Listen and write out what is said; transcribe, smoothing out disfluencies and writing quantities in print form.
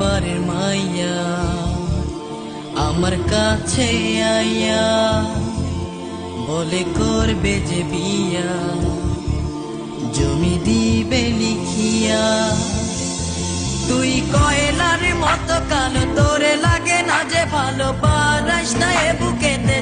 বাড়ির মাইয়া আমার কাছে আইয়া বলে করবে যে বিয়া, জমি দিবে লিখিয়া। তুই কয়লার মতো কালো, তোরে লাগে না যে ভালো, পারাস না এ বুকেতে